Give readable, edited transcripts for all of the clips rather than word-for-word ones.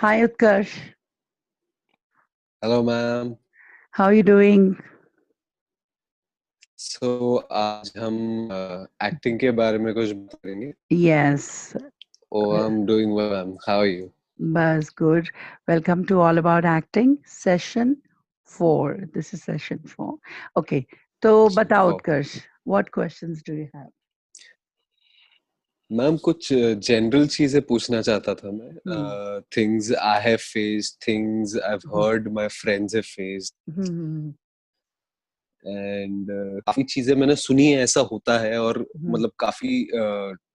Hi Utkarsh, hello ma'am. how are you doing? सो आज हम acting के बारे में कुछ बात करेंगे। Yes, oh I am doing well ma'am, how are you? bas good. Welcome to All About Acting, session 4. This is session 4. Okay, तो बताओ for Utkarsh, what questions do you have? Ma'am कुछ general चीजें पूछना चाहता था Hmm. मैं। Things I have faced, things I have Hmm. Heard my friends have faced, Hmm. And काफी चीजें मैंने सुनी है ऐसा होता है। और Hmm. मतलब काफी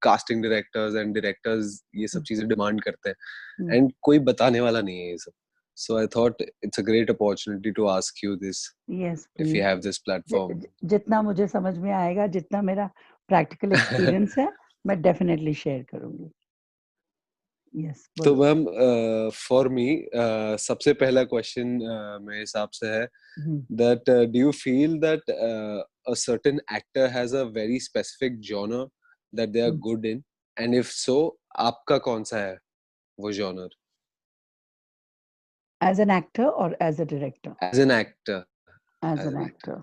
कास्टिंग डायरेक्टर्स एंड डायरेक्टर्स ये सब चीजें डिमांड करते Hmm. हैं, एंड कोई बताने वाला नहीं है ये सब। So I thought it's a great opportunity to ask you this Yes, if you please. have this platform. जितना मुझे समझ में आएगा, जितना मेरा प्रैक्टिकल एक्सपीरियंस है, मैं डेफिनेटली शेयर करूंगी. Yes, तो बोलो. मैम फॉर मी सबसे पहला क्वेश्चन मेरे हिसाब से है Hmm. that do you feel that a certain actor has a very specific genre that they are Hmm. good in, and if so आपका कौन सा है वो genre As an actor or as a director? as an actor? As As an an actor, actor.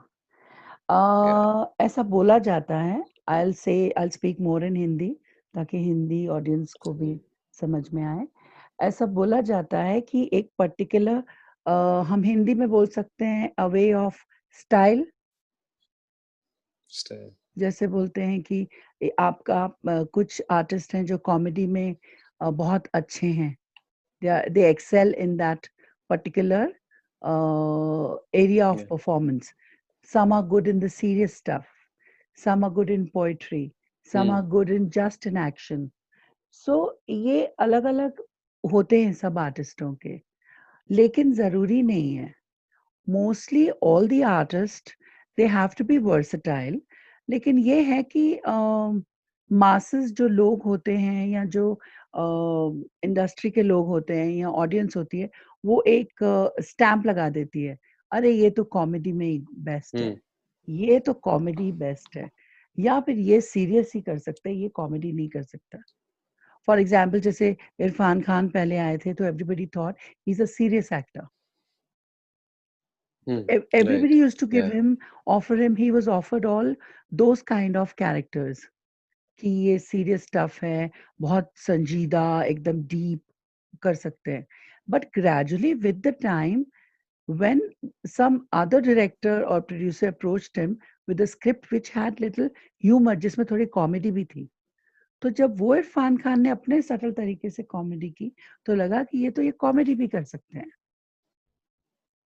yeah. ऐसा बोला जाता है. I'll speak more in Hindi ताकि हिंदी ऑडियंस को भी समझ में आए. ऐसा बोला जाता है कि एक पर्टिकुलर हम हिंदी में बोल सकते हैं अ वे ऑफ स्टाइल. Style. जैसे बोलते हैं कि आपका कुछ आर्टिस्ट हैं जो कॉमेडी में बहुत अच्छे हैं. They excel in that particular area of Yeah. performance. Some are good in the serious stuff. Some are good in poetry. Some Hmm. are good in just in action. So ये अलग अलग होते हैं सब आर्टिस्टों के, लेकिन जरूरी नहीं है. Mostly all the artists they have to be versatile. लेकिन ये है कि masses जो लोग होते हैं या जो इंडस्ट्री के लोग होते हैं या ऑडियंस होती है, वो एक स्टैंप लगा देती है. अरे ये तो कॉमेडी में ही बेस्ट है, Hmm. ये तो कॉमेडी बेस्ट है, या फिर ये सीरियस ही कर सकता है, ये कॉमेडी नहीं कर सकता. फॉर एग्जाम्पल जैसे इरफान खान पहले आए थे तो everybody thought he is a serious actor. Hmm. Everybody Right. used to give Yeah. him, offer him, he was offered all those kind of characters कि ये serious stuff है, बहुत संजीदा, एकदम deep कर सकते हैं. But gradually with the time, when some other director or producer approached him with a script which had little humor, जिसमें थोड़ी comedy भी थी, तो जब वो इरफान खान ने अपने सटल तरीके से कॉमेडी की, तो लगा कि ये तो ये कॉमेडी भी कर सकते हैं.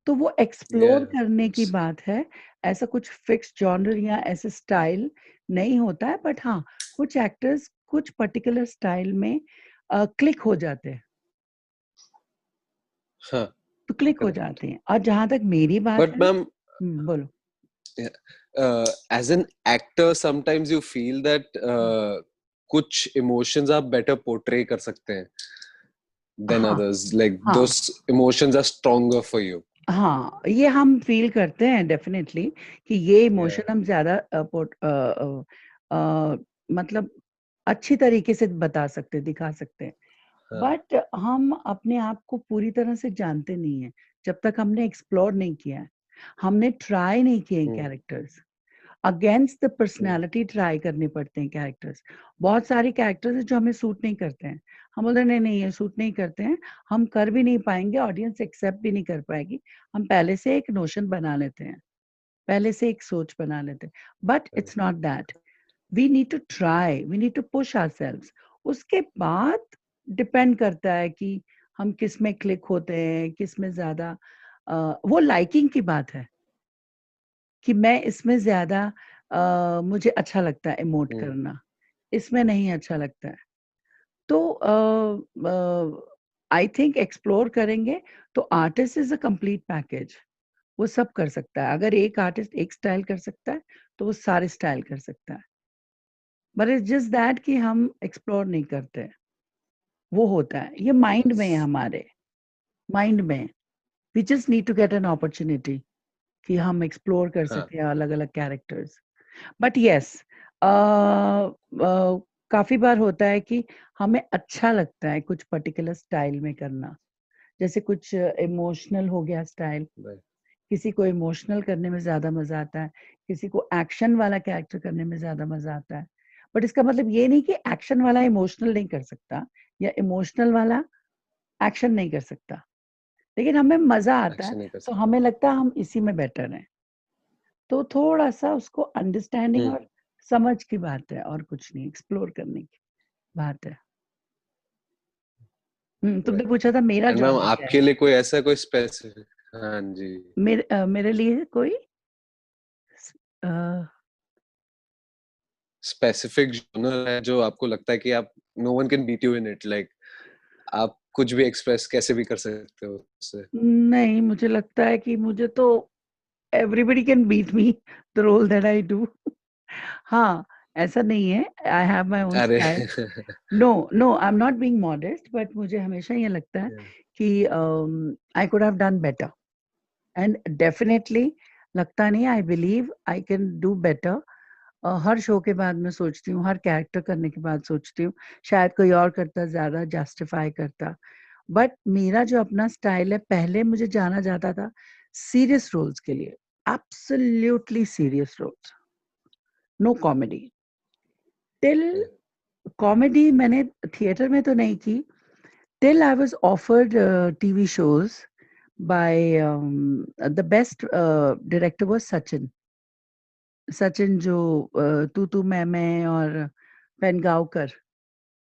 तो वो एक्सप्लोर Yeah, of करने की course. बात है. ऐसा कुछ फिक्स जॉनर या ऐसे स्टाइल नहीं होता है, बट हाँ, कुछ एक्टर्स कुछ पर्टिकुलर स्टाइल में क्लिक हो जाते हैं. Huh. तो क्लिक हो Correct. जाते हैं. और जहां तक मेरी बात But है, ma'am, बोलो. yeah, as an actor sometimes you feel that कुछ emotions आप better portray कर सकते हैं than हाँ, others, like हाँ, those emotions are stronger for you. हाँ, ये हम फील करते हैं डेफिनेटली कि ये Yeah. इमोशन हम ज्यादा मतलब अच्छी तरीके से बता सकते हैं, दिखा सकते हैं. Huh. बट हम अपने आप को पूरी तरह से जानते नहीं हैं जब तक हमने एक्सप्लोर नहीं किया है, हमने ट्राई नहीं किए Hmm. Characters. Against the Hmm. Personality try करने पड़ते हैं कैरेक्टर्स. बहुत सारे कैरेक्टर्स हैं जो हमें सूट नहीं करते हैं. हम बोलते हैं नहीं नहीं ये सूट नहीं करते हैं, हम कर भी नहीं पाएंगे, ऑडियंस एक्सेप्ट भी नहीं कर पाएगी. हम पहले से एक नोशन बना लेते हैं, पहले से एक सोच बना लेते हैं. But it's not that. We need to try, we need to push ourselves. उसके बाद डिपेंड करता है कि हम किस में क्लिक होते हैं, किस में ज्यादा वो लाइकिंग की बात है कि मैं इसमें ज्यादा मुझे अच्छा लगता है इमोट Hmm. करना, इसमें नहीं अच्छा लगता है. तो आई थिंक एक्सप्लोर करेंगे तो artist is a complete package. वो सब कर सकता है. अगर एक आर्टिस्ट एक स्टाइल कर सकता है तो वो सारे स्टाइल कर सकता है. बट इट्स जस्ट दैट कि हम एक्सप्लोर नहीं करते हैं. वो होता है, ये माइंड में है, हमारे माइंड में. We just need to get an opportunity कि हम एक्सप्लोर कर Huh. सके अलग अलग कैरेक्टर्स. बट यस, काफी बार होता है कि हमें अच्छा लगता है कुछ पर्टिकुलर स्टाइल में करना. जैसे कुछ इमोशनल हो गया स्टाइल, right. किसी को इमोशनल करने में ज्यादा मजा आता है, किसी को एक्शन वाला कैरेक्टर करने में ज्यादा मजा आता है। बट इसका मतलब ये नहीं कि एक्शन वाला इमोशनल नहीं कर सकता या इमोशनल वाला एक्शन नहीं कर सकता, लेकिन हमें मजा आता है, Action नहीं कर तो सकते। हमें लगता है हम इसी में बेटर हैं। तो थोड़ा सा उसको अंडरस्टैंडिंग और समझ की बात है, और कुछ नहीं, एक्सप्लोर करने की बात है। तुमने Right. पूछा था मेरा And मैम जॉनर क्या है। आपके लिए कोई ऐसा कोई स्पेसिफिक, हाँ जी, मेरे लिए कोई अ, स्पेसिफिक जॉनर है जो आपको लगता है कि आप no one can beat you in it, like आप कुछ भी एक्सप्रेस कैसे भी कर सकते हो उससे? नहीं, मुझे लगता है कि मुझे तो everybody can beat me the role that I do. हाँ, ऐसा नहीं है, आई हैव माय ओन अरे style. No no, I am not being modest, but मुझे हमेशा ये लगता है कि I could have done better, and definitely लगता नहीं, I believe I can do better. हर शो के बाद मैं सोचती हूँ, हर कैरेक्टर करने के बाद सोचती हूँ शायद कोई और करता, ज्यादा जस्टिफाई करता। बट मेरा जो अपना स्टाइल है, पहले मुझे जाना जाता था सीरियस रोल्स के लिए, absolutely serious roles, no comedy. Till comedy मैंने थिएटर में तो नहीं की, till I was offered TV shows by the best director was Sachin. Sachin जो तू मैं और पेनगांवकर,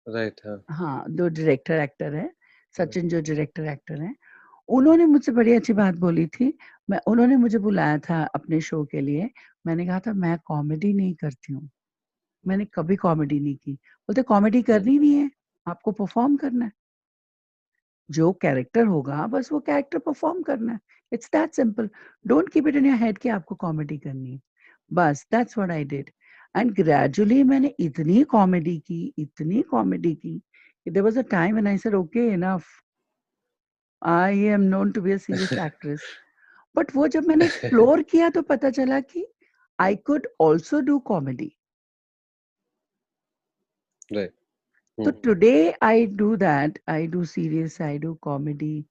राइट, हाँ, हाँ, दो डायरेक्टर एक्टर है। सचिन जो डायरेक्टर एक्टर हैं, उन्होंने मुझसे बड़ी अच्छी बात बोली थी। उन्होंने मुझे बुलाया था अपने शो के लिए। मैंने कहा था मैं कॉमेडी नहीं करती हूँ, मैंने कभी कॉमेडी नहीं की। बोलते कॉमेडी करनी नहीं है, आपको परफॉर्म करना है, जो कैरेक्टर होगा बस वो कैरेक्टर परफॉर्म करना है। It's that simple, don't keep it in your head कि आपको कॉमेडी करनी है। बस that's what I did, and gradually मैंने इतनी कॉमेडी की कि there was a time when I said okay enough, I am known to be a serious actress. But वो जब मैंने एक्सप्लोर किया तो पता चला कि I could also do comedy. Right, So today I do that. I do serious, I do comedy.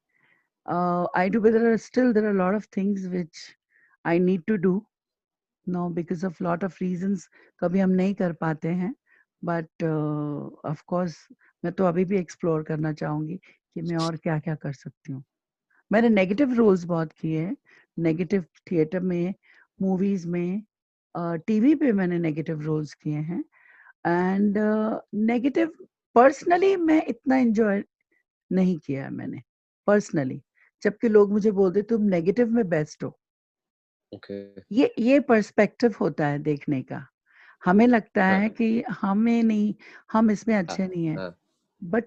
I do, but there are a lot of things which I need to do now because of lot of reasons. कभी हम नहीं कर पाते हैं, but of course मैं तो अभी भी explore करना चाहूँगी कि मैं और क्या क्या कर सकती हूँ। मैंने नेगेटिव रोल्स बहुत किए हैं, नेगेटिव थिएटर में, मूवीज में, टीवी पे मैंने नेगेटिव रोल्स किए हैं, एंड नेगेटिव पर्सनली मैं इतना एंजॉय नहीं किया है मैंने पर्सनली, जबकि लोग मुझे बोलते तुम नेगेटिव में बेस्ट हो। ओके, ये पर्सपेक्टिव होता है देखने का। हमें लगता हाँ, है कि हमें नहीं, हम इसमें हाँ, अच्छे नहीं है, हाँ, बट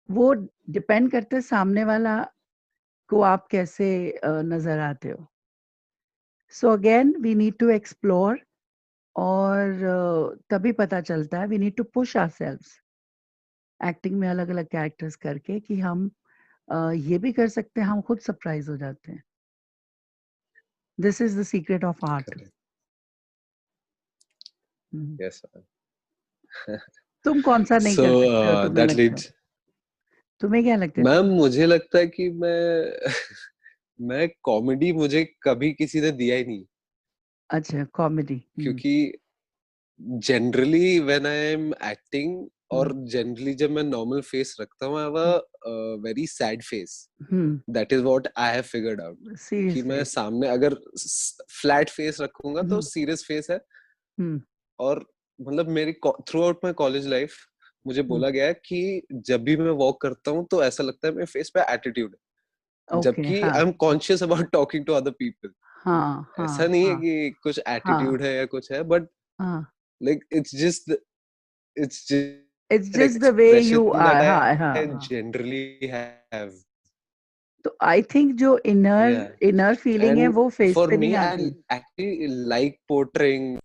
वो डिपेंड करते है सामने वाला को आप कैसे नजर आते हो। So again we need to explore, और तभी पता चलता है, we need to push ourselves acting में अलग अलग कैरेक्टर्स करके कि हम ये भी कर सकते हैं, हम खुद सरप्राइज हो जाते हैं। This is the secret of art. Correct, yes. तुम कौन सा नहीं सो कर सकते हो, तुम्हें दैट लगता है? लीड्स, तुम्हें क्या लगता है मैम तुम? मुझे लगता है कि मैं मैं कॉमेडी मुझे कभी किसी ने दिया ही नहीं, अच्छा, कॉमेडी। क्योंकि generally when I am acting और हम्म जनरली जब मैं नॉर्मल फेस रखता हूँ, I have a very sad face. Hmm that is what I have figured out, कि सीरियस मैं फेस। सामने अगर फ्लैट फेस रखूंगा तो हम्म सीरियस फेस है। हम्म और मतलब मेरी through out my college life मुझे हम्म बोला गया है कि जब भी मैं वॉक करता हूँ तो ऐसा लगता है मेरे फेस पे एटीट्यूड है, ओके, जबकि हाँ I am conscious about talking to other people. हाँ ऐसा हाँ नहीं है हाँ कि कुछ हाँ एटीट्यूड है या कुछ है, बट हाँ, like it's it's just just the way you expression that are. हाँ हाँ आई हाँ। Generally have. तो आई थिंक जो या इनर इनर फीलिंग है एंड वो फेस फॉर पे मी नहीं आई आती। एक्चुअली लाइक पोर्ट्रेइंग,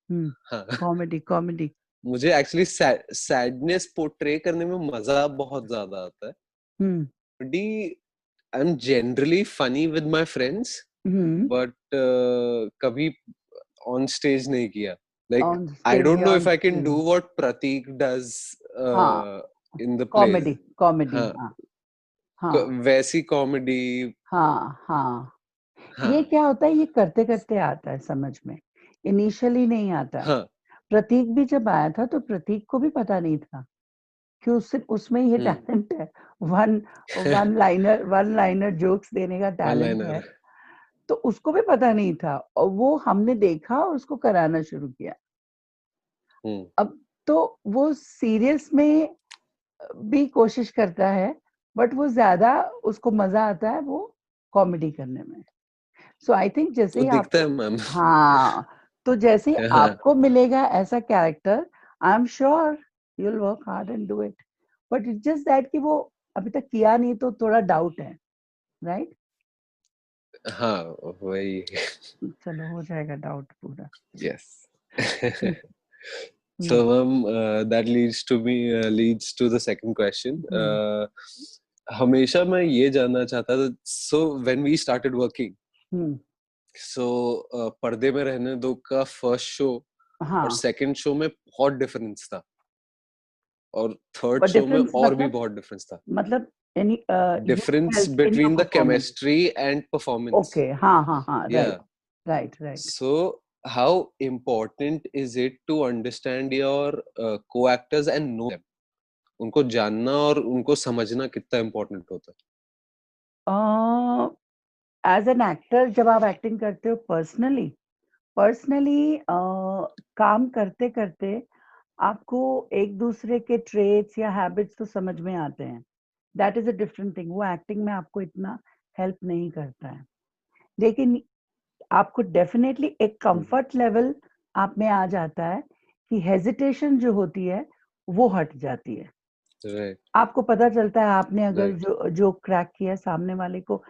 हम्म हाँ, कॉमेडी कॉमेडी। मुझे एक्चुअली सैडनेस पोर्ट्रे करने में मजा बहुत ज्यादा आता है। हम्म I'm generally funny with my friends, hmm but कभी on stage नहीं किया. Like on I stage don't या know on if I can do screen. what Pratik does हाँ, in the plays. Comedy comedy, हाँ, हाँ। हाँ वैसी कॉमेडी। हाँ हाँ, ये हाँ क्या होता है, ये करते करते आता है समझ में, इनिशियली नहीं आता है। हाँ। प्रतीक भी जब आया था तो प्रतीक को भी पता नहीं था कि उसमें ये हम्म। टैलेंट है, वन वन लाइनर जोक्स देने का वन टैलेंट लाइनर। है। तो उसको भी पता नहीं था और वो हमने देखा और उसको कराना शुरू किया। हम्म। अब तो वो सीरियस में भी कोशिश करता है, बट वो ज्यादा उसको मजा आता है वो कॉमेडी करने में। सो आई थिंक जैसे वो ही दिखता है आपको, मैम। हाँ, तो जैसे ही हाँ आपको मिलेगा ऐसा character, I am sure you will work hard and do it. But it's just that कि वो अभी तक किया नहीं तो थोड़ा डाउट है, राइट? हाँ वही। चलो हो जाएगा डाउट पूरा। Yes. So hmm that leads to the second question. हम्म हमेशा मैं ये जानना चाहता था, so when we started working, hmm, so पर्दे में रहने दो का फर्स्ट शो और हाँ, सेकंड शो में बहुत डिफरेंस था, और थर्ड बट शो में डिफरेंस और भी मतलब, बहुत डिफरेंस था। मतलब any you difference felt in your between the performance? Chemistry and performance. Okay, हाँ हाँ हाँ, या right right right. So, how important is it to understand your co-actors and know them? उनको जानना और उनको समझना कितना important होता है? एज एन एक्टर जब आप एक्टिंग करते हो पर्सनली काम करते करते आपको एक दूसरे के ट्रेट्स या हैबिट्स तो समझ में आते हैं। That is a different thing, वो एक्टिंग में आपको इतना हेल्प नहीं करता है, लेकिन आपको डेफिनेटली एक कंफर्ट लेवल आप में आ जाता है कि हेजिटेशन जो होती है वो हट जाती है। Right, आपको पता चलता है आपने अगर right. जो क्रैक किया सामने वाले को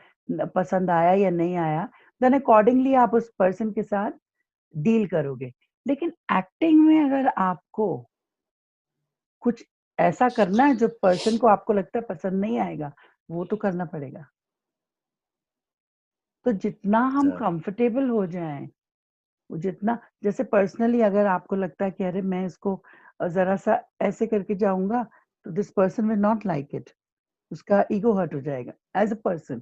पसंद आया या नहीं आया, देन अकॉर्डिंगली आप उस पर्सन के साथ डील करोगे। लेकिन एक्टिंग में अगर आपको कुछ ऐसा करना है जो पर्सन को आपको लगता है पसंद नहीं आएगा, वो तो करना पड़ेगा। तो जितना हम हाँ, कंफर्टेबल हो जाएं, वो जितना, जैसे पर्सनली अगर आपको लगता है कि अरे मैं इसको जरा सा ऐसे करके जाऊंगा तो this person will not like it, उसका ईगो हर्ट हो जाएगा एज अ पर्सन।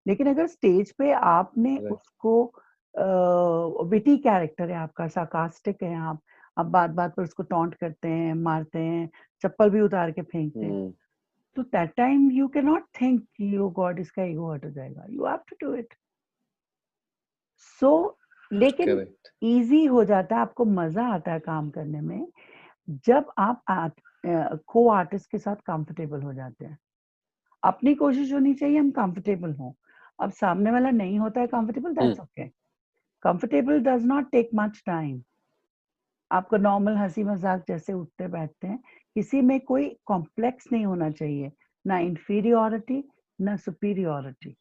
लेकिन अगर स्टेज पे आपने right. उसको विटी कैरेक्टर है आपका, सार्कास्टिक है आप बात बात पर उसको टॉन्ट करते हैं, मारते हैं, चप्पल भी उतार के फेंकते हैं, Hmm, तो that time you can not think कि ओ गॉड इसका ईगो हर्ट हो जाएगा, you have to do it. So लेकिन correct. इजी हो जाता है, आपको मजा आता है काम करने में जब आप को आर्टिस्ट के साथ कंफर्टेबल हो जाते हैं। अपनी कोशिश होनी चाहिए हम कंफर्टेबल हों। अब सामने वाला नहीं होता है comfortable, Hmm, that's okay. Comfortable does not take much time. आपको नॉर्मल हंसी मजाक जैसे उठते बैठते हैं, किसी में कोई कॉम्प्लेक्स नहीं होना चाहिए, ना इंफीरियोरिटी ना सुपीरियोरिटी,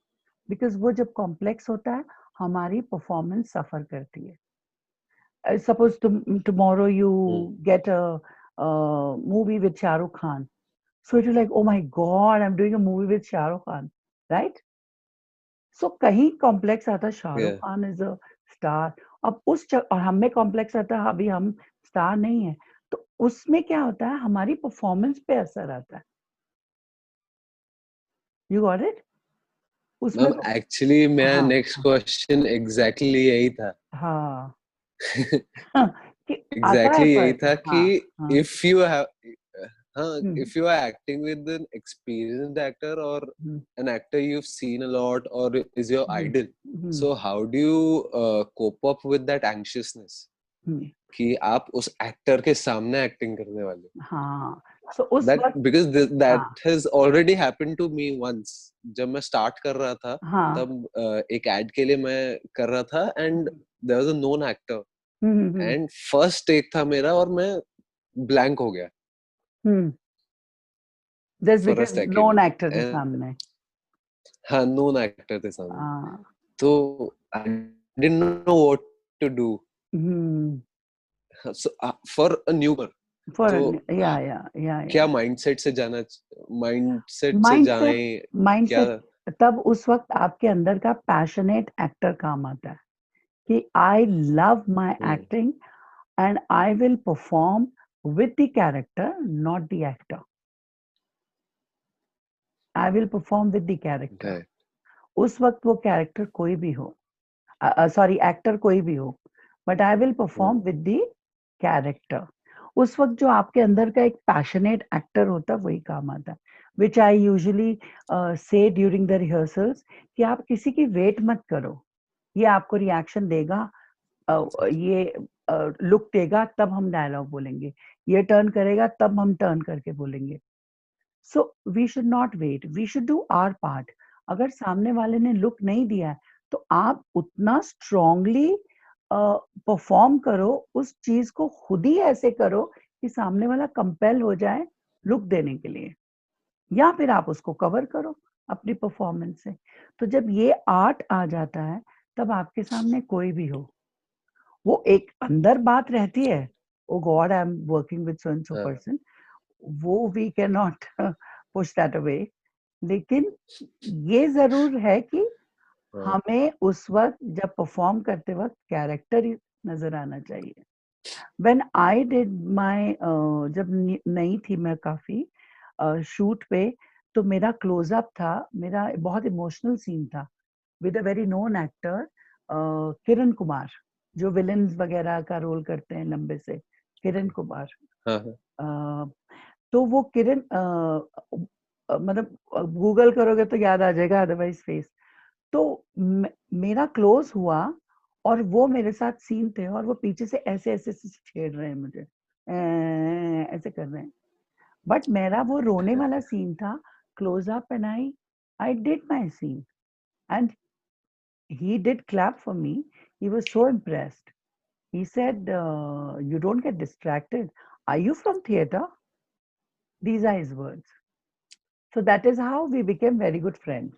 बिकॉज वो जब कॉम्प्लेक्स होता है हमारी परफॉर्मेंस सफर करती है। Suppose tomorrow hmm. you get a movie with Shah Rukh Khan. So it is like, oh my God, I'm doing a movie with Shah Rukh Khan, right? So कहीं complex आता है, Shahrukh Yeah, Khan is a star. अब और हमें complex आता है अभी हम स्टार नहीं है, तो उसमें क्या होता है हमारी परफॉर्मेंस पे असर आता है। You got it? उसमें मैम एक्चुअली मेरा हाँ नेक्स्ट हाँ क्वेश्चन एग्जैक्टली यही था। हाँ हाँ, कि आता है एग्जैक्टली यही फर्क, था कि हाँ हाँ, इफ यू हैव हाँ, हम्म if you are acting with an experienced actor or hmm an actor you've seen a lot or is your hmm idol, hmm so how do you cope up with that anxiousness हम्म, कि आप उस actor के सामने acting करने वाले? हाँ, सो उस that वक्त, because that हाँ has already happened to me once. जब मैं स्टार्ट कर रहा था हाँ, तब एक एड के लिए मैं कर रहा था and there was a known actor hmm, and first take था मेरा और मैं ब्लैंक हो गया hmm, just for a because second. Known actor थे एंड सामने। हाँ, नोन एक्टर थे सामने, हाँ, तो I didn't know what to do. Hmm, so for a newcomer, for तो क्या या माइंडसेट से माइंडसेट, जाएं क्या? माइंडसेट तब उस वक्त आपके अंदर का पैशनेट एक्टर काम आता है कि I love my hmm, acting and I will perform with the character, not the actor. I will perform with the character. right. उस वक्त वो कैरेक्टर कोई भी हो, सॉरी एक्टर कोई भी हो, but I will perform with the character. उस वक्त जो आपके अंदर का एक पैशनेट एक्टर होता है वही काम आता है, विच आई यूजुअली से ड्यूरिंग द रिहर्सल्स, कि आप किसी की वेट मत करो, ये आपको रिएक्शन देगा, ये लुक देगा तब हम डायलॉग बोलेंगे, ये टर्न करेगा तब हम टर्न करके बोलेंगे। So we should not wait, we should do our part. अगर सामने वाले ने लुक नहीं दिया है तो आप उतना स्ट्रांगली परफॉर्म करो, उस चीज को खुद ही ऐसे करो कि सामने वाला कंपेल हो जाए लुक देने के लिए, या फिर आप उसको कवर करो अपनी परफॉर्मेंस से। तो जब ये आर्ट आ जाता है तब आपके सामने कोई भी हो, वो एक अंदर बात रहती है, oh God I am working with so and so person, वो we can not push that away. लेकिन ये जरूर है कि हमें उस वक्त जब परफॉर्म करते वक्त कैरेक्टर नजर आना चाहिए। व्हेन आई डिड माय, जब नई थी मैं काफी शूट पे, तो मेरा क्लोजअप था, मेरा बहुत इमोशनल सीन था with a very known actor Kiran Kumar, जो विलेन्स वगैरह का रोल करते हैं लंबे से, किरण कुमार। तो वो किरण मतलब गूगल करोगे तो याद आ जाएगा, अदरवाइज फेस। तो मेरा क्लोज हुआ और वो मेरे साथ सीन थे और वो पीछे से ऐसे ऐसे छेड़ रहे हैं मुझे, ऐसे कर रहे हैं, बट मेरा वो रोने वाला सीन था, close up, and I did my scene and he did clap for me. He was so impressed. He said, you don't get distracted. Are you from theater? These are his words. So that is how we became very good friends.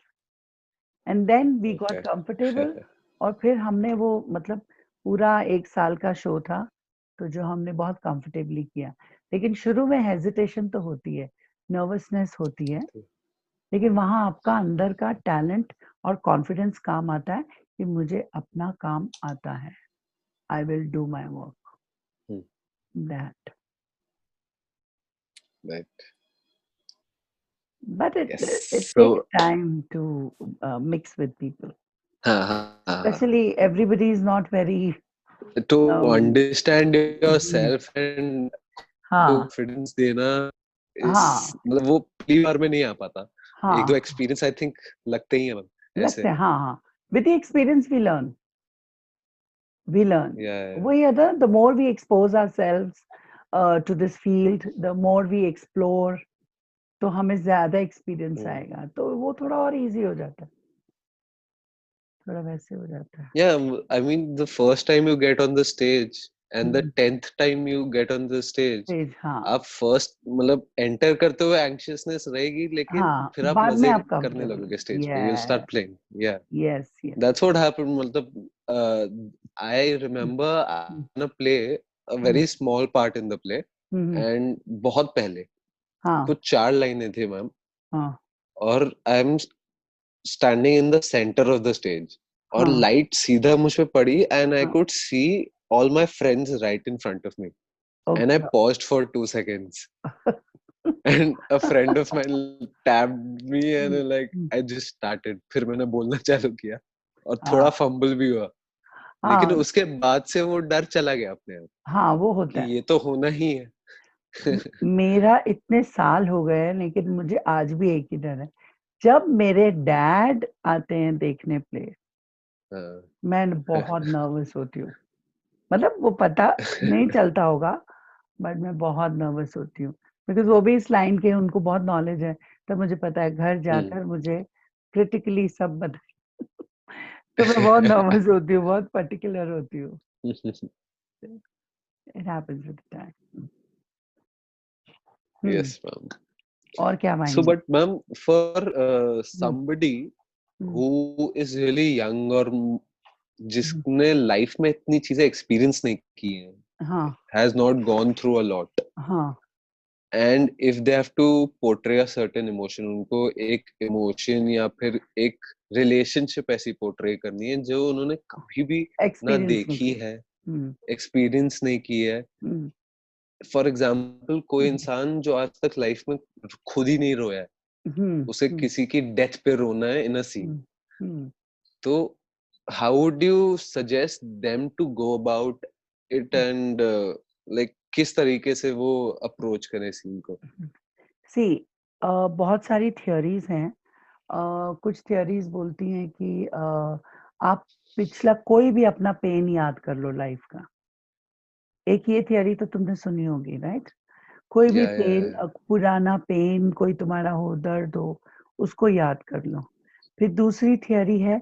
And then we got comfortable. और फिर हमने वो मतलब पूरा 1 साल का show था, तो जो हमने बहुत कंफर्टेबली किया। लेकिन शुरू में हेजिटेशन तो होती है, नर्वसनेस होती है, लेकिन वहां आपका अंदर का टैलेंट और कॉन्फिडेंस काम आता है कि मुझे अपना काम आता है, I will do my work. That. Right. But it Yes. it So, takes time to mix with people. हाँ, Especially everybody is not very to um, understand yourself and हाँ confidence देना is हाँ मतलब वो पहली बार में नहीं आ पाता। एक दो हाँ एक्सपीरियंस आई थिंक लगते ही हैं लगते ऐसे। हैं, हाँ हाँ। With the experience we learn. Yeah. वही है ना, the more we expose ourselves to this field, the more we explore, तो हमें ज्यादा एक्सपीरियंस आएगा, तो वो थोड़ा और इजी हो जाता है, थोड़ा वैसे हो जाता है। Yeah, I mean the first time you get on the stage and the hmm, 10th time you get on the stage, तेज, हाँ आप फर्स्ट मतलब एंटर करते हुए एंग्शियसनेस रहेगी, लेकिन हाँ, फिर आप बाद में मजे आप करने कंफर्टेबल। लगोगे स्टेज पे, you will start yes playing. या yes yes. That's what happened. मतलब I remember on a play, a very small part in the play, and बहुत पहले हाँ कुछ 4 लाइनें थी मैम, हाँ और I am standing in the centre of the stage, और हाँ लाइट सीधा मुझ पे पड़ी, एंड आई हाँ। Could see all my friends right in front of me, and I okay. paused for 2 seconds, and a friend of mine tapped me and like I just started, फिर मैंने बोलना चालू किया और थोड़ा हाँ फंबल भी हुआ, लेकिन हाँ उसके बाद से वो डर चला गया अपने आप हाँ, वो होता कि है। ये तो होना ही है। मेरा इतने साल हो गए लेकिन मुझे आज भी एक ही डर है, जब मेरे डैड आते हैं देखने प्ले, मैं बहुत नर्वस होती हूँ। मतलब वो पता नहीं चलता होगा, बट मैं बहुत नर्वस होती हूँ, बिकॉज वो भी इस लाइन के, उनको बहुत नॉलेज है, तो मुझे पता है घर जाकर मुझे क्रिटिकली सब बता। तो मैं बहुत नर्वस होती हूँ, बहुत पर्टिकुलर होती हूँ। It happens with time. Yes, ma'am. और क्या So, मांगेंगे? but ma'am, for somebody who is really young, और जिसने लाइफ में इतनी चीजें एक्सपीरियंस नहीं की हैं, हाँ has not gone through a lot, हाँ and if they have to portray a certain emotion, उनको एक इमोशन या फिर एक रिलेशनशिप ऐसी पोर्ट्रे करनी है जो उन्होंने कभी भी ना एक्सपीरियंस नहीं देखी किया। है, एक्सपीरियंस नहीं की है। फॉर एग्जाम्पल, कोई इंसान जो आज तक लाइफ में खुद ही नहीं रोया है, उसे किसी की डेथ पे रोना है इन अ सीन, तो how would you suggest them to go about it and like किस तरीके से वो अप्रोच करें सीन को? सी बहुत सारी थियोरीज हैं। कुछ थियोरीज बोलती हैं कि आप पिछला कोई भी अपना पेन याद कर लो लाइफ का। एक ये थियोरी तो तुमने सुनी होगी, राइट? कोई भी पेन, पुराना पेन कोई तुम्हारा हो, दर्द हो, उसको याद कर लो। फिर दूसरी थियोरी है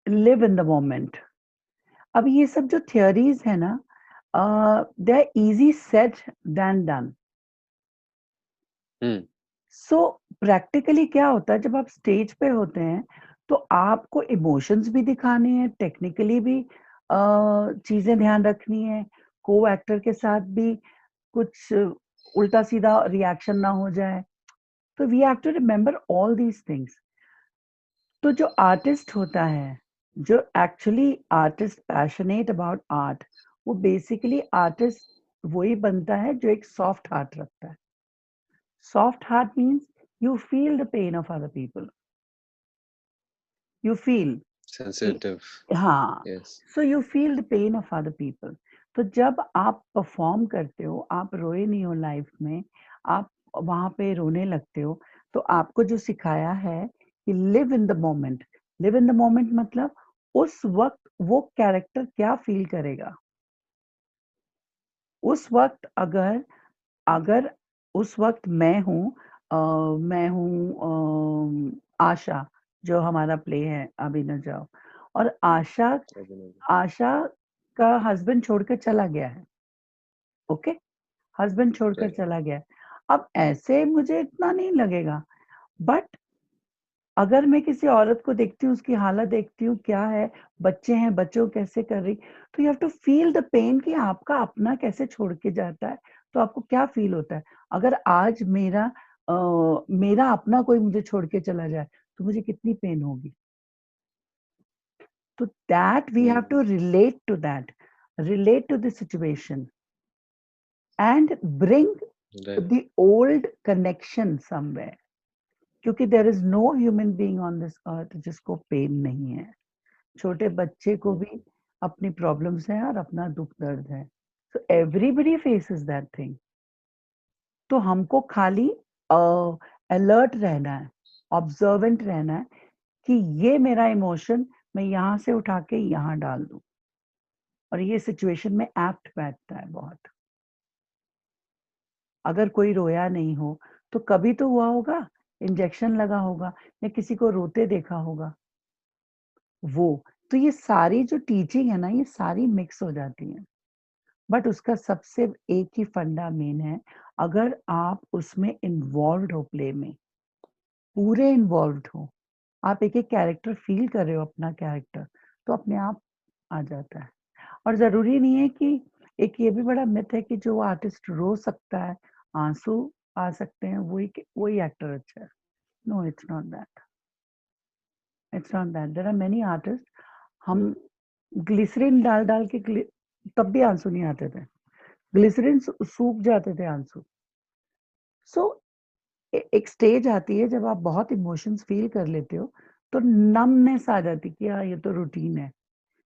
लिव इन द मोमेंट। अब ये सब जो थियोरीज है ना, they are easy said then done. So practically क्या होता है, जब आप स्टेज पे होते हैं तो आपको इमोशंस भी दिखाने हैं, टेक्निकली भी चीजें ध्यान रखनी है, को एक्टर के साथ भी कुछ उल्टा सीधा रिएक्शन ना हो जाए, तो we have to remember all these things. तो जो आर्टिस्ट होता है, जो actually artist passionate about art, वो बेसिकली आर्टिस्ट वही बनता है जो एक सॉफ्ट हार्ट रखता है। Soft heart means you feel the pain of other people. You feel Sensitive. हाँ, Yes. so you feel the pain of other people. तो जब आप परफॉर्म करते हो, आप रोए नहीं हो लाइफ में, आप वहां पे रोने लगते हो, तो आपको जो सिखाया है कि live in the moment. Live in the moment मतलब उस वक्त वो कैरेक्टर क्या फील करेगा। उस वक्त अगर अगर उस वक्त मैं हूँ आशा, जो हमारा प्ले है अभी न जाओ, और आशा का हस्बैंड छोड़कर चला गया है। ओके, हस्बैंड छोड़कर चला गया। अब ऐसे मुझे इतना नहीं लगेगा, बट अगर मैं किसी औरत को देखती हूँ, उसकी हालत देखती हूँ क्या है, बच्चे हैं, बच्चों कैसे कर रही, तो you have to feel the pain कि आपका अपना कैसे छोड़ के जाता है, तो आपको क्या फील होता है। अगर आज मेरा अपना कोई मुझे छोड़ के चला जाए तो मुझे कितनी पेन होगी। तो that we have to relate to the situation and bring the old connection somewhere, क्योंकि there is no human being on this earth जिसको पेन नहीं है। छोटे बच्चे को भी अपनी प्रॉब्लम्स हैं और अपना दुख दर्द है, so everybody faces that thing. तो हमको खाली अलर्ट रहना है, ऑब्जर्वेंट रहना है कि ये मेरा इमोशन मैं यहाँ से उठा के यहाँ डाल दूं, और ये सिचुएशन में एप्ट बैठता है बहुत। अगर कोई रोया नहीं हो तो कभी तो हुआ होगा, इंजेक्शन लगा होगा या किसी को रोते देखा होगा वो। तो ये सारी जो टीचिंग है ना, ये सारी मिक्स हो जाती है, बट उसका सबसे एक ही फंडा मेन है, अगर आप उसमें इन्वॉल्व हो, प्ले में पूरे इन्वॉल्व हो, आप एक एक कैरेक्टर फील कर रहे हो अपना कैरेक्टर, तो अपने आप आ जाता है। और जरूरी नहीं है कि, एक ये भी बड़ा मिथ है कि जो आर्टिस्ट रो सकता है, आंसू आ सकते हैं, वही एक्टर अच्छा है। No, it's not that, it's not that. There are many artist, हम ग्लिसरीन डाल डाल के तब भी आंसू नहीं आते थे, ग्लिसरीन सूख जाते थे आंसू। सो एक स्टेज आती है जब आप बहुत इमोशंस फील कर लेते हो, तो नमनेस आ जाती कि हाँ, ये तो रूटीन है।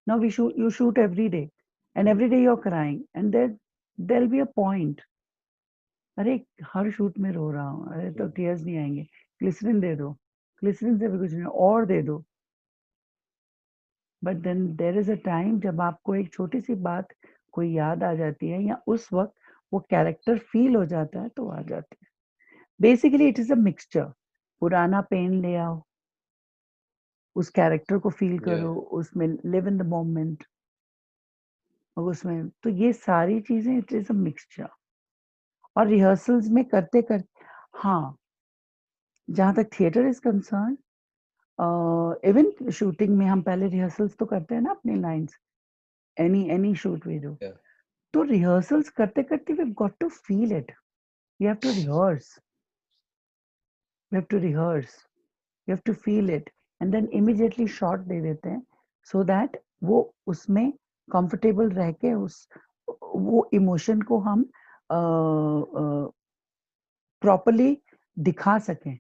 Now you shoot every day and every day you are crying and there will be a point, अरे हर शूट में रो रहा हूँ, अरे तो टीयर्स नहीं आएंगे, ग्लिसरीन दे दो, ग्लिसरीन से भी कुछ नहीं, और दे दो। But then there is a time जब आपको एक छोटी सी बात कोई याद आ जाती है, या उस वक्त वो कैरेक्टर फील हो जाता है, तो आ जाती है। Basically it is a mixture. पुराना पेन ले आओ, उस कैरेक्टर को फील करो, उसमें लिव इन द मोमेंट, और उसमें तो ये सारी चीजें, इट इज अ मिक्सचर। और रिहर्सल्स में करते करते, हाँ, जहां तक theatre is concerned, even shooting में हम पहले रिहर्सल्स तो करते हैं ना अपनी lines, any shoot we do. तो रिहर्सल्स करते करते we got to feel it, we have to rehearse, we have to rehearse, we have to feel it, and then immediately shot दे देते हैं, सो दैट वो उसमें कंफर्टेबल रह के वो इमोशन को हम प्रॉपरली दिखा सकें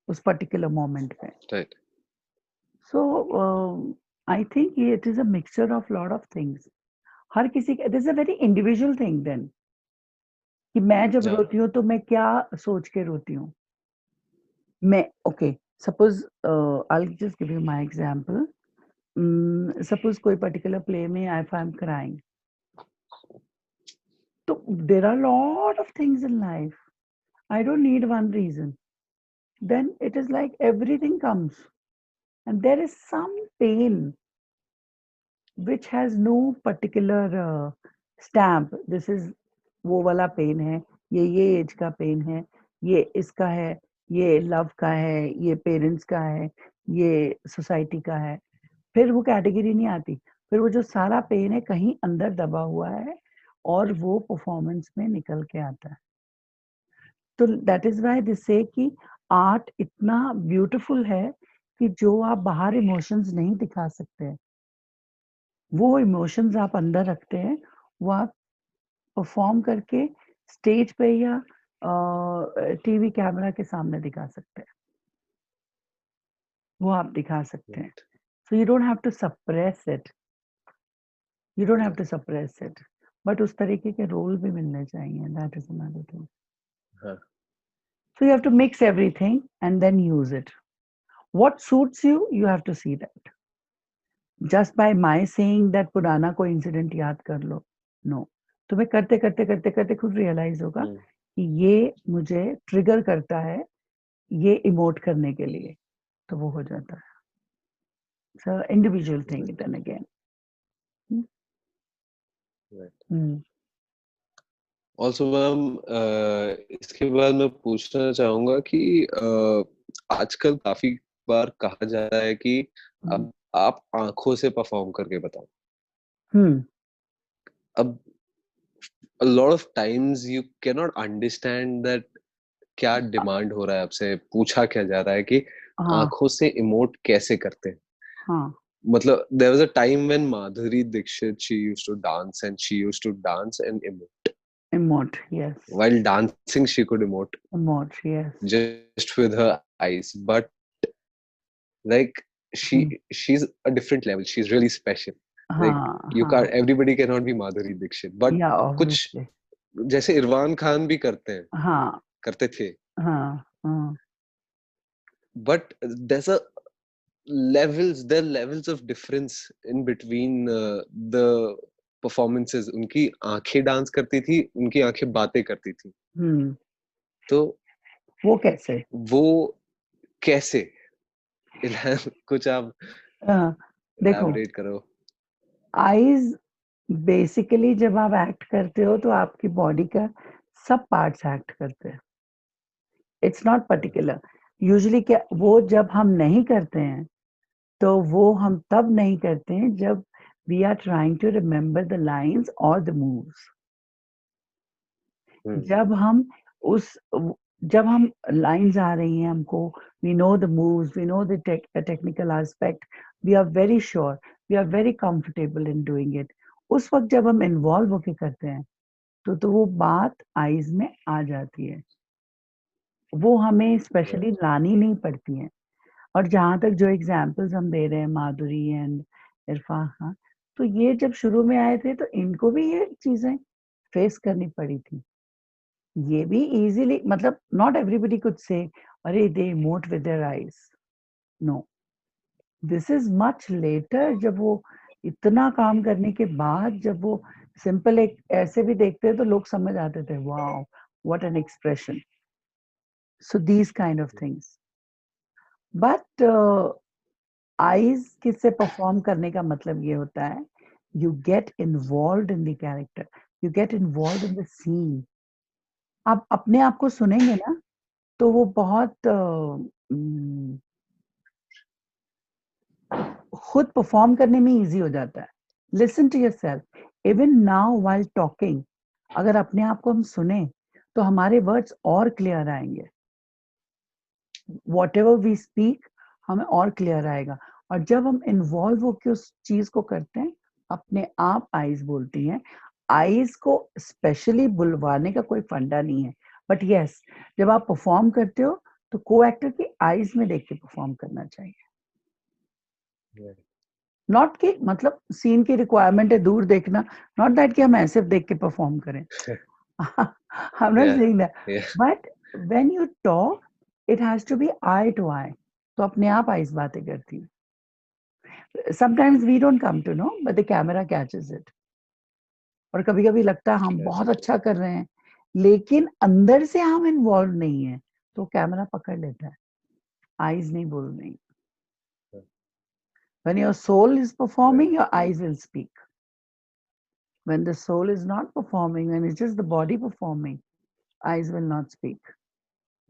उस पर्टिकुलर मोमेंट पे. Right. So I think it is a mixture of lot of things. हर किसी का, this is a very individual thing then, कि मैं जब Yeah. रोती हूँ तो मैं क्या सोच के रोती हूँ. मैं okay, suppose I'll just give you my example. Suppose कोई particular play में if I'm crying, so there are a lot of things in life. I don't need one reason. Then it is like everything comes, and there is some pain which has no particular stamp. This is वो वाला pen है, ये as का pen है, ये इसका है, ये लव का है, ये पेरेंट्स का है, ये सोसाइटी का है. फिर वो कैटेगरी नहीं आती. फिर वो जो सारा पेन है कहीं अंदर दबा हुआ है और वो परफॉर्मेंस में निकल के आता है. तो दैट इज व्हाई दे से कि आर्ट इतना ब्यूटीफुल है कि जो आप बाहर इमोशंस नहीं दिखा सकते, वो इमोशंस आप अंदर रखते हैं, वो आप परफॉर्म करके स्टेज पे या टीवी कैमरा के सामने दिखा सकते हैं. वो आप दिखा सकते हैं. So you don't have to suppress it. You don't have to suppress it. But उस तरीके के रोल भी मिलने चाहिए. That is another thing. हाँ. So you have to mix everything and then use it. What suits you, you have to see that. Just by my saying that पुराना कोई incident याद कर लो, no. तुम्हें करते करते करते करते खुद रियलाइज होगा कि ये मुझे ट्रिगर करता है ये इमोट करने के लिए, तो वो हो जाता है. So individual thing then again. Right. Also ma'am, इसके बाद मैं पूछना चाहूंगा कि आजकल काफी बार कहा जा रहा है कि अब आप आंखों से परफॉर्म करके बताओ. अब a lot of times you cannot understand that क्या डिमांड हो रहा है आपसे, पूछा क्या जा रहा है कि आंखों से इमोट कैसे करते हैं. हाँ. मतलब there was a time when Madhuri Dixit, she used to dance and she used to dance and emote. Emote, yes. While dancing, she could emote. Emote, yes. Just with her eyes, but like she's a different level. She's really special. Like you can't. Everybody cannot be Madhuri Dixit, but yeah, कुछ जैसे इरफान खान भी करते हैं. हाँ. करते थे. हाँ. हाँ. But there's a there are levels of difference in between the performances. उनकी आंखें डांस करती थी, उनकी आंखें बातें करती थी. तो वो कैसे कुछ आप elaborate करो. आईज बेसिकली जब आप एक्ट करते हो तो आपकी बॉडी का सब पार्ट्स एक्ट करते हैं. It's not particular. यूजुअली क्या वो जब हम नहीं करते हैं तो वो हम तब नहीं करते हैं जब we are trying to remember the lines और द मूव्स. जब हम लाइंस आ रही हैं हमको, we know the moves, we know the technical aspect, we are very sure, we are very comfortable in doing it. उस वक्त जब हम इन्वॉल्व होके करते हैं तो वो बात आईज में आ जाती है. वो हमें स्पेशली लानी नहीं पड़ती है. और जहां तक जो एग्जाम्पल्स हम दे रहे हैं माधुरी एंड इरफान खान, तो ये जब शुरू में आए थे तो इनको भी ये चीजें फेस करनी पड़ी थी. ये भी इजीली, मतलब नॉट एवरीबडी कुड से अरे they emote with their eyes. No, this is much later. जब वो इतना काम करने के बाद जब वो सिंपल एक ऐसे भी देखते हैं तो लोग समझ आते थे, wow what an expression. So these kind of things. But eyes किससे परफॉर्म करने का मतलब ये होता है, you get involve in the character, you get involve in the scene. आप अपने आप को सुनेंगे ना तो वो बहुत खुद परफॉर्म करने में इजी हो जाता है. Listen to yourself. Even now while talking, अगर अपने आप को हम सुने तो हमारे वर्ड्स और क्लियर आएंगे. व्हाटएवर वी स्पीक हमें और क्लियर आएगा. और जब हम इन्वॉल्व होकर उस चीज को करते हैं, अपने आप आईज बोलती हैं. आईज को स्पेशली बुलवाने का कोई फंडा नहीं है. बट यस, जब आप परफॉर्म करते हो तो को एक्टर की आईज में देख के परफॉर्म करना चाहिए। नॉट कि मतलब सीन की रिक्वायरमेंट है दूर देखना, नॉट दैट कि हम ऐसे देख के परफॉर्म करें। I'm not saying that, but when you talk, it has to be eye to eye. तो अपने आप आईज बातें करती हैं। Sometimes we don't come to know, but the camera catches it. और कभी-कभी लगता है हम बहुत अच्छा कर रहे हैं, लेकिन अंदर से हम इन्वॉल्व नहीं है, तो कैमरा पकड़ लेता है, आईज नहीं बोल रही। When your soul is performing, your eyes will speak. When the soul is not performing, when it's just the body performing, eyes will not speak.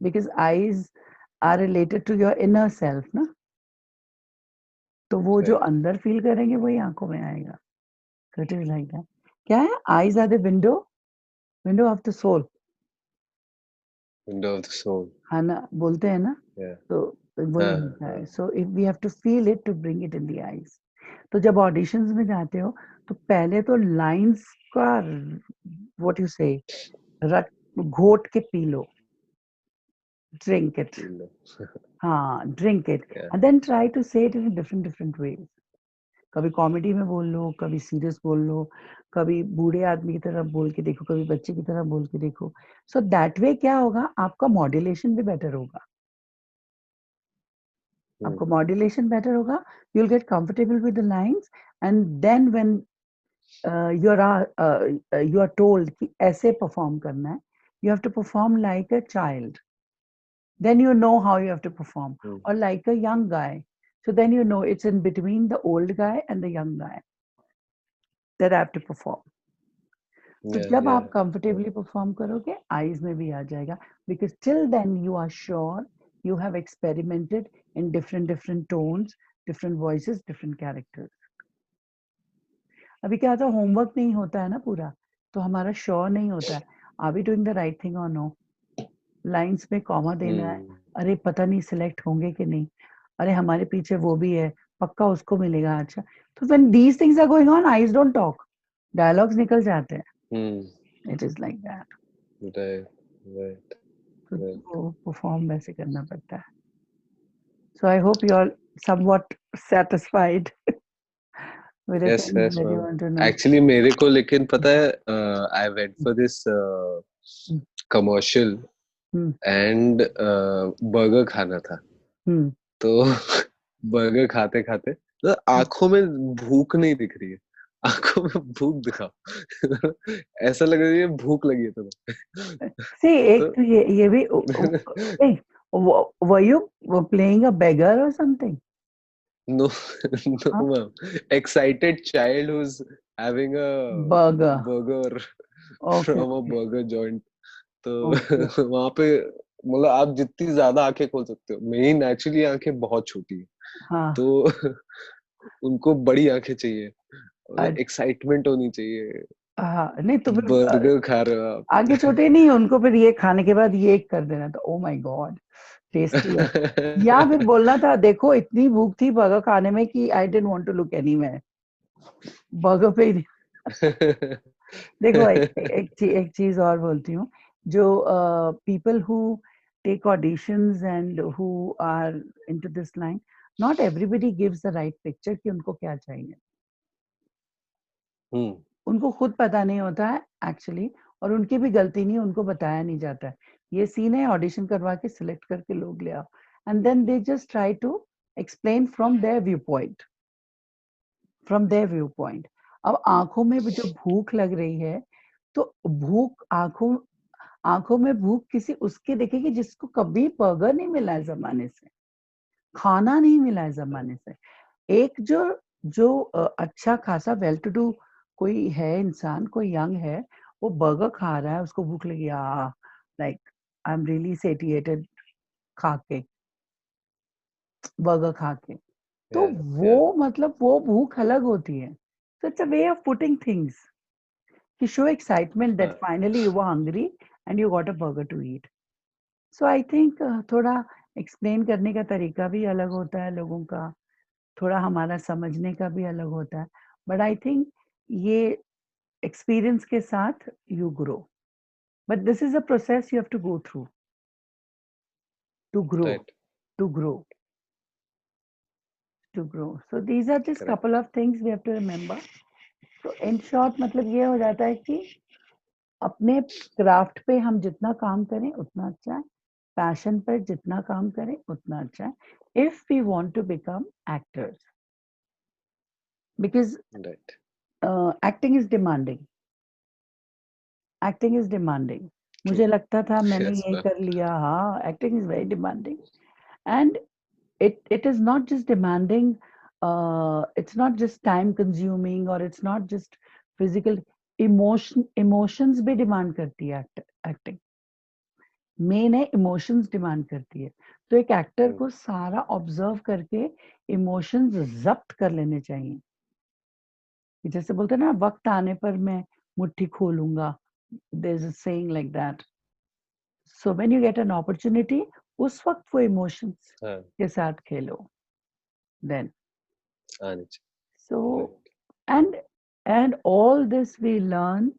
Because eyes are related to your inner self, ना? तो वो जो अंदर feel करेंगे वही आंखों में आएगा। So it is like that. क्या है? Eyes are the window of the soul. Window of the soul. है ना? बोलते हैं ना? तो वही होता है। So if we have to feel it to bring it in the eyes. तो जब ऑडिशंस में जाते हो तो पहले तो लाइंस का व्हाट यू से घोट के पी लो, ड्रिंक इट। हाँ, drink it and then try to say it in different ways. कभी कॉमेडी में बोल लो, कभी सीरियस बोल लो, कभी बूढ़े आदमी की तरह बोल के देखो, कभी बच्चे की तरह बोल के देखो। सो दैट वे क्या होगा, आपका मॉड्यूलेशन भी बेटर होगा। आपको मॉड्यूलेशन बेटर होगा, you will get comfortable with the lines and then when you are told कि ऐसे परफॉर्म करना है, you have to perform like a child, then you know how you have to perform, or like a young guy, so then you know it's in between the old guy and the young guy that I have to perform. तो जब आप comfortably perform करोगे, eyes में भी आ जाएगा, because till then you are sure you have experimented in different tones, different voices, different characters. अभी क्या होता है, होमवर्क नहीं होता है ना पूरा, तो हमारा श्योर नहीं होता है, are we doing the right thing और नो। लाइंस में कॉमा देना है, अरे पता नहीं सिलेक्ट होंगे कि नहीं, अरे हमारे पीछे वो भी है, पक्का उसको मिलेगा। अच्छा, तो when these things are going on, eyes don't talk, dialogues निकल जाते हैं। It is like that. तो परफॉर्म वैसे करना पड़ता है। So I hope you are somewhat satisfied with the yes, things yes, that you ma'am. want to know. Actually, मेरे को लेकिन पता है, I went for this commercial and burger खाना था। तो बर्गर खाते खाते तो आंखों में भूख नहीं दिख रही है, आंखों में भूख दिखाओ। ऐसा लग रहा है भूख लगी है तुम्हें। See, एक तो ये भी hey, were you playing a beggar or something? No, no, ma'am. Excited child who's having a burger from a burger joint. तो वहाँ पे मतलब आप जितनी ज्यादा आंखें खोल सकते हो, मेरी नेचुरली आंखें बहुत छोटी है, तो उनको बड़ी आंखें चाहिए, एक्साइटमेंट होनी चाहिए। हाँ, नहीं तो फिर बर्गर खा रहे हो आप। आगे छोटे नहीं, उनको फिर ये खाने के बाद ये कर देना था, ओ माय गॉड टेस्टी है, या फिर बोलना था देखो इतनी भूख थी बर्गर खाने में कि I didn't want to look anywhere, burger पे ही। देखो एक चीज और बोलती हूँ, जो people who take auditions and who are into this line, not everybody gives the right picture कि उनको क्या चाहिए। उनको खुद पता नहीं होता है एक्चुअली, और उनकी भी गलती नहीं, उनको बताया नहीं जाता है, ये सीन है, ऑडिशन करवा के सिलेक्ट करके लोग ले आओ, and then they just try to explain from their view point, अब आंखों में जो भूख लग रही है, तो भूख आंखों में भूख किसी उसके देखेगी जिसको कभी बर्गर नहीं मिला है जमाने से, खाना नहीं मिला है जमाने से। एक जो अच्छा खासा वेल टू डू कोई है इंसान, कोई यंग है, वो बर्गर खा रहा है, उसको भूख लगी, like I am really satiated खा के, बर्गर खा के, तो वो मतलब वो भूख अलग होती है। So it's a way of putting things to show excitement that finally you were hungry and you got a burger to eat. So I think थोड़ा explain करने का तरीका भी अलग होता है लोगों का, थोड़ा हमारा समझने का भी अलग होता है, but I think ये experience के साथ you grow. But this is a process you have to go through to grow, Right. to grow, to grow. So these are just Correct. couple of things we have to remember. So in short, मतलब ये हो जाता है कि अपने craft पे हम जितना काम करें उतना अच्छा है, पैशन पर जितना काम करें उतना अच्छा है, if we want to become actors, because Right. acting is demanding, acting is demanding. True. मुझे लगता था मैंने Yes, ये ma'am. कर लिया, हाँ, acting is very demanding, and it is not just demanding, it's not just time consuming, or it's not just physical, emotions भी demand करती है acting. मेन है इमोशंस डिमांड करती है, तो एक एक्टर को सारा ऑब्जर्व करके इमोशंस जब्त कर लेने चाहिए, जैसे बोलते हैं ना, वक्त आने पर मैं मुट्ठी खोलूंगा, there is a saying like that. So when you get an opportunity, उस वक्त वो इमोशंस के साथ खेलो, देन so and all this we learn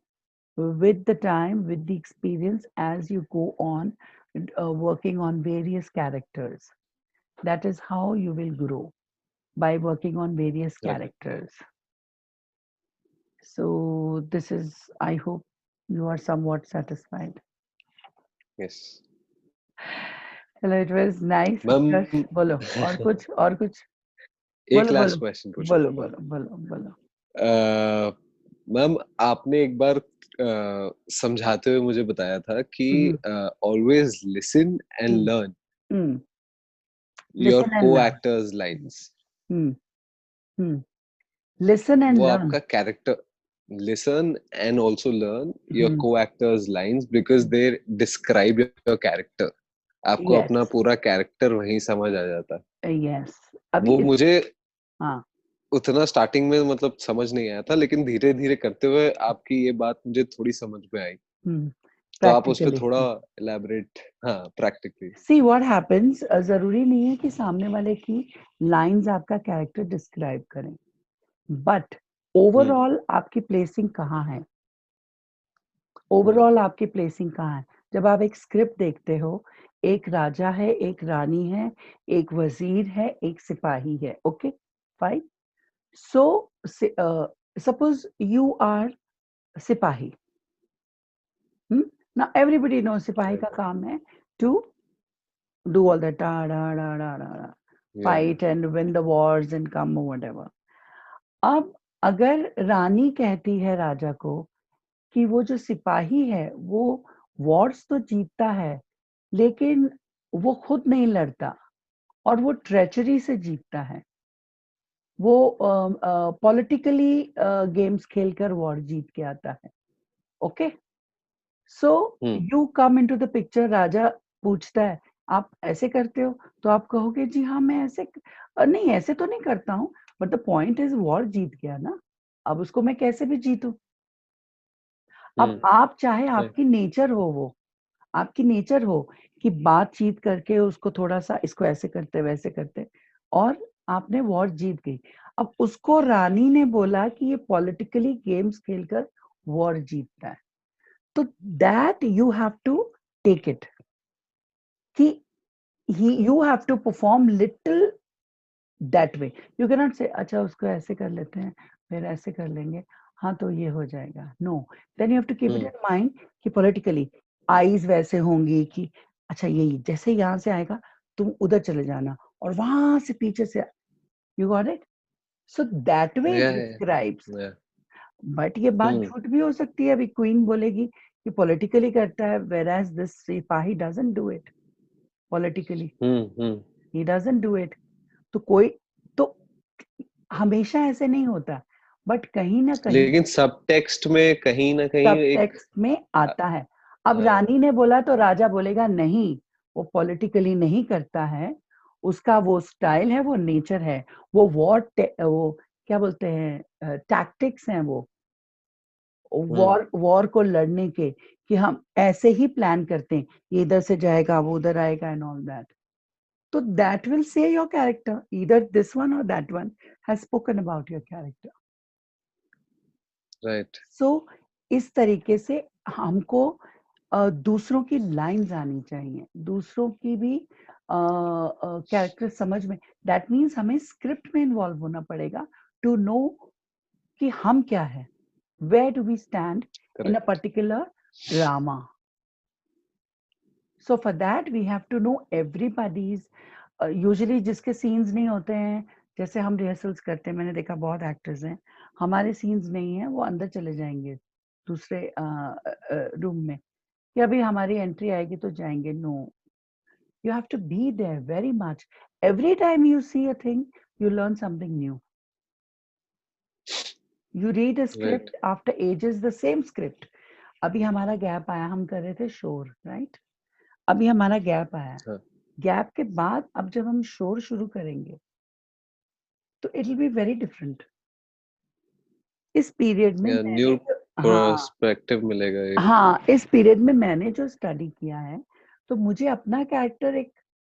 with the time, with the experience, as you go on working on various characters. That is how you will grow, by working on various characters. So this is, I hope you are somewhat satisfied. Yes. Hello, it was nice. Ma'am, बोलो और कुछ एक बोलो last बोलो question पूछूं? बोलो बोलो बोलो बोलो. मैम, आपने एक बार समझाते हुए मुझे बताया था कि always listen and learn your Listen and learn. co-actors' lines. Listen and वो learn. आपका character, listen and also learn your co-actors' lines because they describe your character. आपको Yes. अपना पूरा character वहीं समझ आ जाता है. Yes. अभी वो मुझे हाँ उतना स्टार्टिंग में मतलब समझ नहीं आया था, लेकिन धीरे धीरे करते हुए आपकी ये बात मुझे थोड़ी समझ में आई. तो आप उस पे थोड़ा elaborate, हाँ, practically. See what happens, जरूरी नहीं है कि सामने वाले की लाइंस आपका कैरेक्टर डिस्क्राइब करें, बट ओवरऑल आपकी प्लेसिंग कहाँ है, ओवरऑल आपकी प्लेसिंग कहाँ है. जब आप एक स्क्रिप्ट देखते हो, एक राजा है, एक रानी है, एक वजीर है, एक सिपाही है, okay fine. So suppose you are सिपाही. Now everybody knows सिपाही का काम है to do all the fight and win the wars and come or whatever. अब अगर रानी कहती है राजा को कि वो जो सिपाही है वो वॉर्स तो जीतता है, लेकिन वो खुद नहीं लड़ता और वो ट्रेचरी से जीतता है, वो पॉलिटिकली गेम्स खेलकर वॉर जीत के आता है, okay. So you come into the picture. राजा पूछता है आप ऐसे करते हो, तो आप कहोगे जी हाँ मैं ऐसे नहीं, ऐसे तो नहीं करता हूँ, but the point is war जीत गया ना, अब उसको मैं कैसे भी जीतूं. अब आप चाहे आपकी नेचर हो, वो आपकी नेचर हो कि बातचीत करके उसको थोड़ा सा इसको ऐसे करते वैसे करते, और आपने वॉर जीत गई. अब उसको रानी ने बोला कि ये पॉलिटिकली गेम्स खेलकर वॉर जीतता है, तो that you have to take it कि you have to perform little that way. You can not say अच्छा उसको ऐसे कर लेते हैं फिर ऐसे कर लेंगे, हाँ तो ये हो जाएगा. No, then you have to keep it in mind कि पॉलिटिकली आईज वैसे होंगी कि अच्छा ये जैसे यहाँ से आएगा तुम उधर चले जाना और वहां से पीछे से, you got it. So that way describes. But ये बात झूठ भी हो सकती है. अभी क्वीन बोलेगी कि पॉलिटिकली करता है, whereas this सिपाही doesn't do it politically. He doesn't do it. तो कोई तो हमेशा ऐसे नहीं होता, बट कहीं ना कहीं लेकिन सब टेक्स्ट में कहीं ना कहीं सब टेक्स्ट में आता है. अब रानी ने बोला तो राजा बोलेगा नहीं, वो पॉलिटिकली नहीं करता है, उसका वो स्टाइल है, वो नेचर है, वो वो क्या बोलते हैं टैक्टिक्स हैं, वो वॉर को लड़ने के, कि हम ऐसे ही प्लान करते हैं, ये इधर से जाएगा वो उधर आएगा एंड ऑल दैट. तो that will say your character, either this one और that one has spoken about your character. Right. So इस तरीके से हमको दूसरों की लाइंस आनी चाहिए, दूसरों की भी कैरेक्टर समझ में। दैट मीन्स हमें स्क्रिप्ट में इन्वॉल्व होना पड़ेगा टू नो कि हम क्या है, where do we stand in a particular drama. So for that we have to know everybody's usually जिसके scenes नहीं होते हैं, जैसे हम रिहर्सल्स करते हैं, मैंने देखा बहुत एक्टर्स हैं, हमारे scenes नहीं है, वो अंदर चले जाएंगे दूसरे रूम में कि अभी हमारी एंट्री आएगी तो जाएंगे. No, you have to be there very much. Every time you see a thing, you learn something new. You read a script after ages, the same script. अभी हमारा गैप आया, हम कर रहे थे शोर, राइट? अभी हमारा गैप आया, गैप के बाद अब जब हम शोर शुरू करेंगे तो it will be very different. इस पीरियड में न्यू पर्सपेक्टिव मिलेगा. हाँ, इस पीरियड में मैंने जो स्टडी किया है तो मुझे अपना कैरेक्टर एक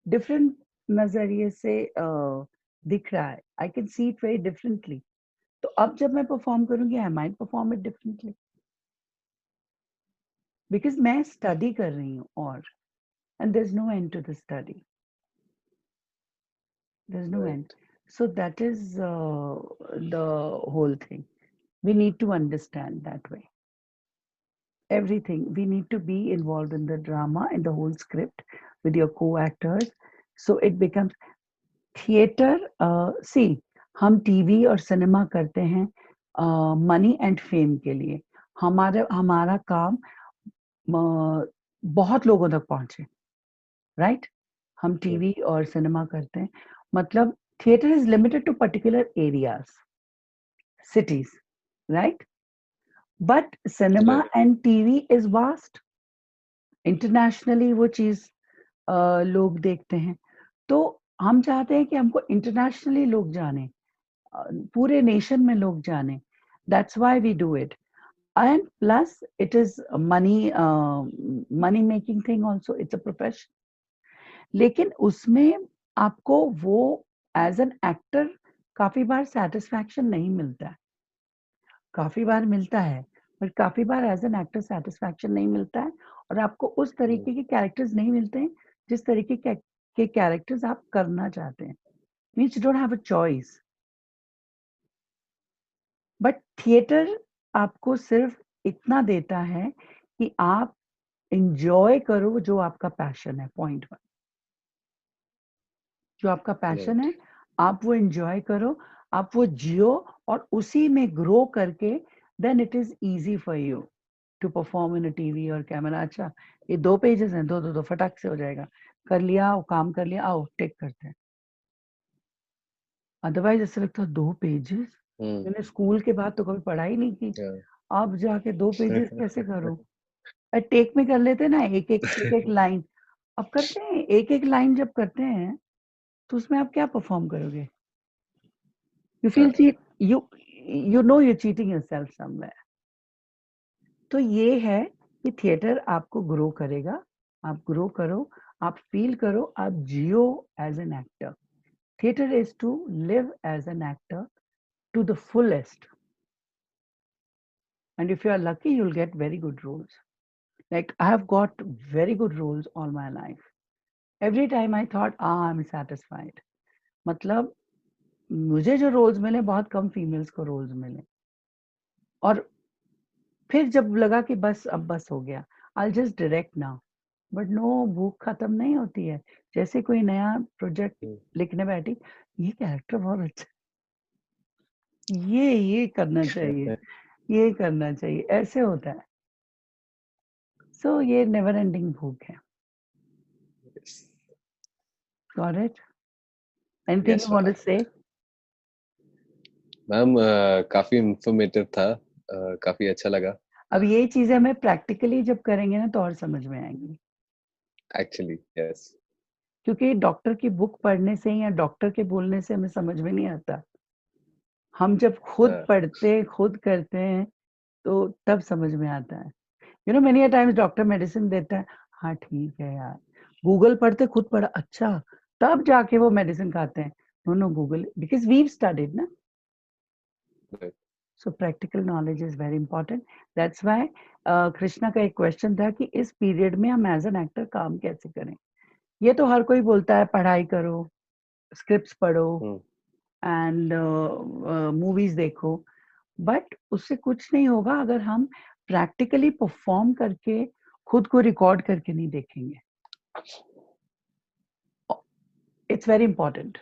डिफरेंट नजरिए से दिख रहा है. I can see it very differently. तो अब जब मैं परफॉर्म करूंगी, I might perform it differently because मैं स्टडी कर रही हूँ. और and there is no end to the study. There's no end. So that is the whole thing. We need to understand that way. Everything. We need to be involved in the drama, in the whole script with your co-actors. So it becomes theater. See, हम TV और cinema करते हैं money and fame के लिए. हमारा काम बहुत लोगों तक पहुंचे, राइट? हम टीवी और सिनेमा करते हैं, मतलब theater is limited to particular areas, cities, right? But cinema and TV is vast. Internationally वो चीज लोग देखते हैं, तो हम चाहते हैं कि हमको internationally लोग जाने, पूरे nation में लोग जाने. That's why we do it. And plus it is money making thing also. It's a profession. लेकिन उसमें आपको वो एज एन एक्टर काफी बार सेटिस्फैक्शन नहीं मिलता है. काफी बार मिलता है, पर काफी बार एज एन एक्टर सेटिस्फैक्शन नहीं मिलता है, और आपको उस तरीके के कैरेक्टर्स नहीं मिलते हैं जिस तरीके के कैरेक्टर्स आप करना चाहते हैं. Means you don't have a choice. But theatre आपको सिर्फ इतना देता है कि आप एंजॉय करो जो आपका पैशन है. पॉइंट 1, जो आपका पैशन है आप वो एंजॉय करो, आप वो जियो, और उसी में ग्रो करके then it is easy for you to perform in a TV और कैमरा. अच्छा, ये 2 पेजेस हैं, दो फटाक से हो जाएगा, कर लिया, काम कर लिया, आओ टेक करते हैं. अदरवाइज ऐसा लगता है 2 पेजेस, मैंने स्कूल के बाद तो कभी पढ़ाई नहीं की, अब जाके 2 पेजेस कैसे करूं? टेक में कर लेते ना, एक लाइन. अब करते हैं एक लाइन, जब करते हैं तो उसमें आप क्या परफॉर्म करोगे? You feel you know you're cheating yourself somewhere. तो ये है कि थिएटर आपको ग्रो करेगा. आप ग्रो करो, आप फील करो, आप जियो as an actor. Theatre is to live as an actor to the fullest. And if you are lucky, you'll get very good roles. Like I have got very good roles all my life. Every time I thought, I'm satisfied. मतलब मुझे जो roles मिले, बहुत कम females को roles मिले, और फिर जब लगा कि बस अब बस हो गया, I'll just direct now. But no, भूख खत्म नहीं होती है. जैसे कोई नया प्रोजेक्ट लिखने बैठी, ये कैरेक्टर बहुत अच्छा, ये करना चाहिए, ये करना चाहिए, ऐसे होता है. सो ये नेवर एंडिंग भूख है. Got it? Anything you want to say? Ma'am काफी इंफॉर्मेटिव था, काफी अच्छा लगा. अब ये चीजें हमें प्रैक्टिकली जब करेंगे ना तो और समझ में आएंगी. Actually yes. क्योंकि डॉक्टर की बुक पढ़ने से या डॉक्टर के बोलने से हमें समझ में नहीं आता. हम जब खुद पढ़ते, खुद करते हैं, तो तब समझ में आता है. You know, many times doctor medicine देता है, हाँ ठीक है यार, गूगल पढ़ते, खुद पढ़ा, अच्छा, तब जाके वो मेडिसिन खाते हैं. No Google, because we studied ना. So practical knowledge is very important. That's why Krishna का एक क्वेश्चन था कि इस पीरियड में हम एज एन एक्टर काम कैसे करें. ये तो हर कोई बोलता है पढ़ाई करो, स्क्रिप्ट्स पढ़ो एंड मूवीज देखो, बट उससे कुछ नहीं होगा अगर हम प्रैक्टिकली परफॉर्म करके खुद को रिकॉर्ड करके नहीं देखेंगे. It's very important.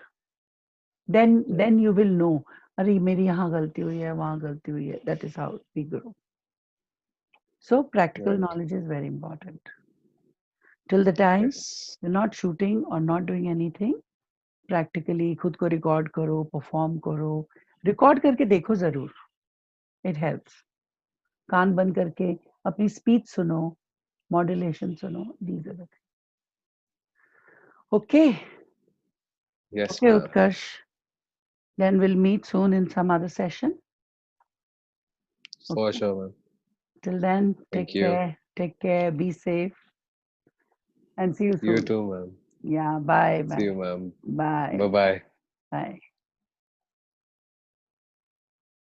then you will know, अरे मेरी यहाँ गलती हुई है, वहाँ गलती हुई है. That is how we grow. So practical knowledge is very important. Till the time you're not shooting or not doing anything, practically खुद को record करो, perform करो, record करके देखो जरूर. It helps. कान बंद करके अपनी speech सुनो, modulation सुनो. These are the things. Okay. Yes. Okay, Utkarsh. Then we'll meet soon in some other session. For sure, man. Till then, Thank you. Take care, be safe, and see you soon. You too, ma'am. Yeah, bye. See you, ma'am. Bye. Bye-bye. Bye.